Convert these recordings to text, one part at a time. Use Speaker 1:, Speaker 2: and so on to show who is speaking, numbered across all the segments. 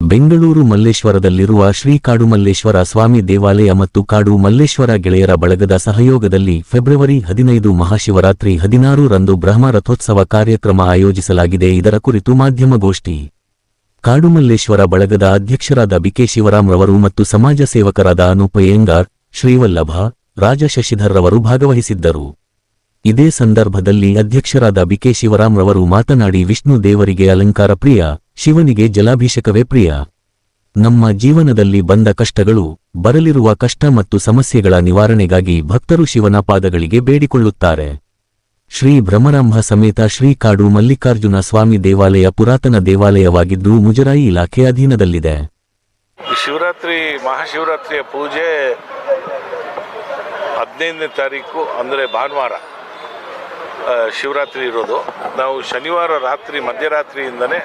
Speaker 1: ಬೆಂಗಳೂರು ಮಲ್ಲೇಶ್ವರದಲ್ಲಿರುವ ಶ್ರೀ ಕಾಡುಮಲ್ಲೇಶ್ವರ ಸ್ವಾಮಿ ದೇವಾಲಯ ಮತ್ತು ಕಾಡು ಮಲ್ಲೇಶ್ವರ ಗೆಳೆಯರ ಬಳಗದ ಸಹಯೋಗದಲ್ಲಿ ಫೆಬ್ರವರಿ 15 ಮಹಾಶಿವರಾತ್ರಿ 16 ರಂದು ಬ್ರಹ್ಮ ರಥೋತ್ಸವ ಕಾರ್ಯಕ್ರಮ ಆಯೋಜಿಸಲಾಗಿದೆ. ಇದರ ಕುರಿತು ಮಾಧ್ಯಮಗೋಷ್ಠಿ ಕಾಡುಮಲ್ಲೇಶ್ವರ ಬಳಗದ ಅಧ್ಯಕ್ಷರಾದ ಬಿಕೆ ಶಿವರಾಮ್ ರವರು ಮತ್ತು ಸಮಾಜ ಸೇವಕರಾದ ಅನೂಪ್ ಅಯ್ಯಂಗಾರ್, ಶ್ರೀವಲ್ಲಭ, ರಾಜ ಶಶಿಧರ್ ರವರು ಭಾಗವಹಿಸಿದ್ದರು. ಇದೇ ಸಂದರ್ಭದಲ್ಲಿ ಅಧ್ಯಕ್ಷರಾದ ಬಿಕೆ ಶಿವರಾಮ್ ರವರು ಮಾತನಾಡಿ, ವಿಷ್ಣು ದೇವರಿಗೆ ಅಲಂಕಾರ ಪ್ರಿಯ, ಶಿವನಿಗೆ ಜಲಾಭಿಷೇಕವೇ ಪ್ರಿಯ. ನಮ್ಮ ಜೀವನದಲ್ಲಿ ಬಂದ ಕಷ್ಟಗಳು, ಬರಲಿರುವ ಕಷ್ಟ ಮತ್ತು ಸಮಸ್ಯೆಗಳ ನಿವಾರಣೆಗಾಗಿ ಭಕ್ತರು ಶಿವನ ಪಾದಗಳಿಗೆ ಬೇಡಿಕೊಳ್ಳುತ್ತಾರೆ. ಶ್ರೀ ಭ್ರಮರಾಂಭ ಸಮೇತ ಶ್ರೀ ಕಾಡು ಮಲ್ಲಿಕಾರ್ಜುನ ಸ್ವಾಮಿ ದೇವಾಲಯ ಪುರಾತನ ದೇವಾಲಯವಾಗಿದ್ದು ಮುಜರಾಯಿ ಇಲಾಖೆ ಅಧೀನದಲ್ಲಿದೆ.
Speaker 2: ಶಿವರಾತ್ರಿ ಮಹಾಶಿವರಾತ್ರಿಯ ಪೂಜೆ 15ನೇ ತಾರೀಕು ಅಂದರೆ ಭಾನುವಾರ ಶಿವರಾತ್ರಿ ಇರೋದು. ನಾವು ಶನಿವಾರ ರಾತ್ರಿ ಮಧ್ಯರಾತ್ರಿಯಿಂದನೇ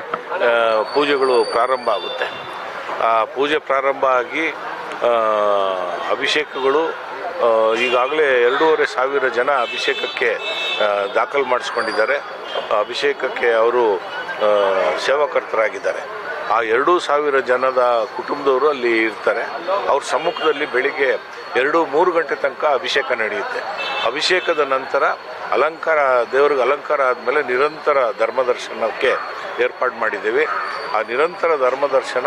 Speaker 2: ಪೂಜೆಗಳು ಪ್ರಾರಂಭ ಆಗುತ್ತೆ. ಪೂಜೆ ಪ್ರಾರಂಭ ಆಗಿ ಅಭಿಷೇಕಗಳು ಈಗಾಗಲೇ 2,500 ಜನ ಅಭಿಷೇಕಕ್ಕೆ ದಾಖಲು ಮಾಡಿಸ್ಕೊಂಡಿದ್ದಾರೆ. ಅಭಿಷೇಕಕ್ಕೆ ಅವರು ಸೇವಾಕರ್ತರಾಗಿದ್ದಾರೆ. ಆ 2,000 ಜನದ ಕುಟುಂಬದವರು ಅಲ್ಲಿ ಇರ್ತಾರೆ. ಅವ್ರ ಸಮ್ಮುಖದಲ್ಲಿ ಬೆಳಿಗ್ಗೆ 2-3 ಗಂಟೆ ತನಕ ಅಭಿಷೇಕ ನಡೆಯುತ್ತೆ. ಅಭಿಷೇಕದ ನಂತರ ಅಲಂಕಾರ, ದೇವರಿಗೆ ಅಲಂಕಾರ ಆದಮೇಲೆ ನಿರಂತರ ಧರ್ಮದರ್ಶನಕ್ಕೆ ಏರ್ಪಾಡು ಮಾಡಿದ್ದೇವೆ. ಆ ನಿರಂತರ ಧರ್ಮದರ್ಶನ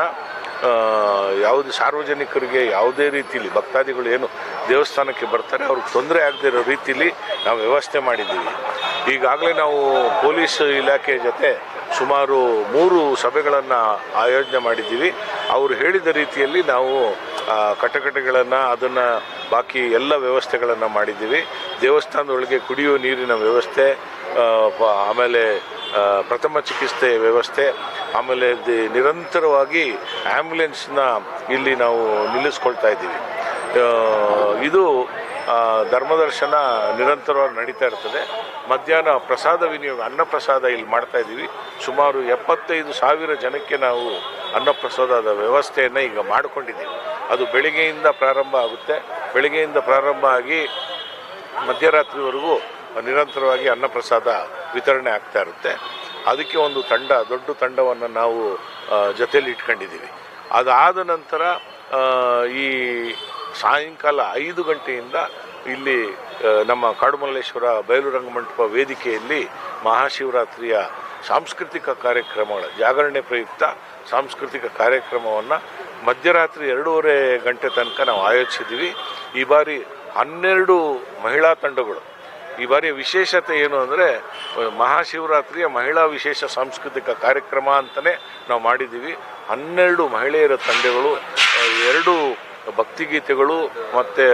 Speaker 2: ಯಾವುದೇ ಸಾರ್ವಜನಿಕರಿಗೆ ಯಾವುದೇ ರೀತಿಯಲ್ಲಿ ಭಕ್ತಾದಿಗಳು ಏನು ದೇವಸ್ಥಾನಕ್ಕೆ ಬರ್ತಾರೆ ಅವ್ರಿಗೆ ತೊಂದರೆ ಆಗದೇ ಇರೋ ರೀತಿಯಲ್ಲಿ ನಾವು ವ್ಯವಸ್ಥೆ ಮಾಡಿದ್ದೀವಿ. ಈಗಾಗಲೇ ನಾವು ಪೊಲೀಸ್ ಇಲಾಖೆ ಜೊತೆ ಸುಮಾರು 3 ಸಭೆಗಳನ್ನು ಆಯೋಜನೆ ಮಾಡಿದ್ದೀವಿ. ಅವರು ಹೇಳಿದ ರೀತಿಯಲ್ಲಿ ನಾವು ಕಟಕಟೆಗಳನ್ನು ಅದನ್ನು ಬಾಕಿ ಎಲ್ಲ ವ್ಯವಸ್ಥೆಗಳನ್ನು ಮಾಡಿದ್ದೀವಿ. ದೇವಸ್ಥಾನದೊಳಗೆ ಕುಡಿಯುವ ನೀರಿನ ವ್ಯವಸ್ಥೆ, ಆಮೇಲೆ ಪ್ರಥಮ ಚಿಕಿತ್ಸೆ ವ್ಯವಸ್ಥೆ, ಆಮೇಲೆ ನಿರಂತರವಾಗಿ ಆ್ಯಂಬುಲೆನ್ಸ್ನ ಇಲ್ಲಿ ನಾವು ನಿಲ್ಲಿಸ್ಕೊಳ್ತಾ ಇದ್ದೀವಿ. ಇದು ಧರ್ಮದರ್ಶನ ನಿರಂತರವಾಗಿ ನಡೀತಾ ಇರ್ತದೆ. ಮಧ್ಯಾಹ್ನ ಪ್ರಸಾದ ವಿನಿಯೋಗ, ಅನ್ನಪ್ರಸಾದ ಇಲ್ಲಿ ಮಾಡ್ತಾ ಇದ್ದೀವಿ. ಸುಮಾರು 75,000 ಜನಕ್ಕೆ ನಾವು ಅನ್ನಪ್ರಸಾದದ ವ್ಯವಸ್ಥೆಯನ್ನು ಈಗ ಮಾಡಿಕೊಂಡಿದ್ದೀವಿ. ಅದು ಬೆಳಿಗ್ಗೆಯಿಂದ ಪ್ರಾರಂಭ ಆಗುತ್ತೆ. ಬೆಳಿಗ್ಗೆಯಿಂದ ಪ್ರಾರಂಭ ಆಗಿ ಮಧ್ಯರಾತ್ರಿವರೆಗೂ ನಿರಂತರವಾಗಿ ಅನ್ನಪ್ರಸಾದ ವಿತರಣೆ ಆಗ್ತಾ ಇರುತ್ತೆ. ಅದಕ್ಕೆ ಒಂದು ದೊಡ್ಡ ತಂಡವನ್ನು ನಾವು ಜೊತೆಯಲ್ಲಿ ಇಟ್ಕೊಂಡಿದ್ದೀವಿ. ಅದಾದ ನಂತರ ಈ ಸಾಯಂಕಾಲ 5 ಗಂಟೆಯಿಂದ ಇಲ್ಲಿ ನಮ್ಮ ಕಾಡುಮಲ್ಲೇಶ್ವರ ಬಯಲು ರಂಗಮಂಟಪ ವೇದಿಕೆಯಲ್ಲಿ ಮಹಾಶಿವರಾತ್ರಿಯ ಸಾಂಸ್ಕೃತಿಕ ಕಾರ್ಯಕ್ರಮಗಳ ಜಾಗರಣೆ ಪ್ರಯುಕ್ತ ಸಾಂಸ್ಕೃತಿಕ ಕಾರ್ಯಕ್ರಮವನ್ನು ಮಧ್ಯರಾತ್ರಿ 2:30 ಗಂಟೆ ತನಕ ನಾವು ಆಯೋಜಿಸಿದ್ದೀವಿ. ಈ ಬಾರಿ 12 ಮಹಿಳಾ ತಂಡಗಳು. ಈ ಬಾರಿಯ ವಿಶೇಷತೆ ಏನು ಅಂದರೆ ಮಹಾಶಿವರಾತ್ರಿಯ ಮಹಿಳಾ ವಿಶೇಷ ಸಾಂಸ್ಕೃತಿಕ ಕಾರ್ಯಕ್ರಮ ಅಂತಲೇ ನಾವು ಮಾಡಿದ್ದೀವಿ. 12 ಮಹಿಳೆಯರ ತಂಡಗಳು, 2 ಭಕ್ತಿಗೀತೆಗಳು ಮತ್ತು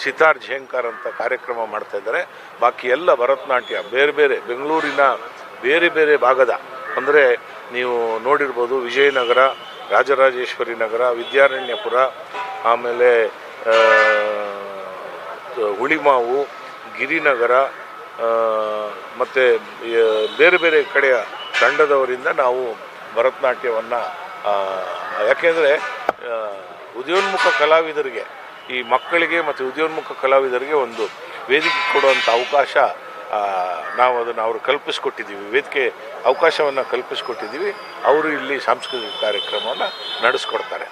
Speaker 2: ಸಿತಾರ್ ಝೇಂಕಾರ ಅಂತ ಕಾರ್ಯಕ್ರಮ ಮಾಡ್ತಾಯಿದ್ದಾರೆ. ಬಾಕಿ ಎಲ್ಲ ಭರತನಾಟ್ಯ ಬೇರೆ ಬೇರೆ ಬೆಂಗಳೂರಿನ ಬೇರೆ ಬೇರೆ ಭಾಗದ, ಅಂದರೆ ನೀವು ನೋಡಿರ್ಬೋದು ವಿಜಯನಗರ, ರಾಜರಾಜೇಶ್ವರಿ ನಗರ, ವಿದ್ಯಾರಣ್ಯಪುರ, ಆಮೇಲೆ ಹುಳಿಮಾವು, ಗಿರಿನಗರ ಮತ್ತು ಬೇರೆ ಬೇರೆ ಕಡೆಯ ತಂಡದವರಿಂದ ನಾವು ಭರತನಾಟ್ಯವನ್ನು, ಯಾಕೆಂದರೆ ಉದಯೋನ್ಮುಖ ಕಲಾವಿದರಿಗೆ, ಈ ಮಕ್ಕಳಿಗೆ ಮತ್ತು ಉದಯೋನ್ಮುಖ ಕಲಾವಿದರಿಗೆ ಒಂದು ವೇದಿಕೆ ಕೊಡುವಂಥ ಅವಕಾಶ ನಾವು ಅದನ್ನು ಅವರು ಕಲ್ಪಿಸ್ಕೊಟ್ಟಿದ್ದೀವಿ. ವೇದಿಕೆ ಅವಕಾಶವನ್ನು ಕಲ್ಪಿಸ್ಕೊಟ್ಟಿದ್ದೀವಿ. ಅವರು ಇಲ್ಲಿ ಸಾಂಸ್ಕೃತಿಕ ಕಾರ್ಯಕ್ರಮವನ್ನು ನಡೆಸ್ಕೊಡ್ತಾರೆ.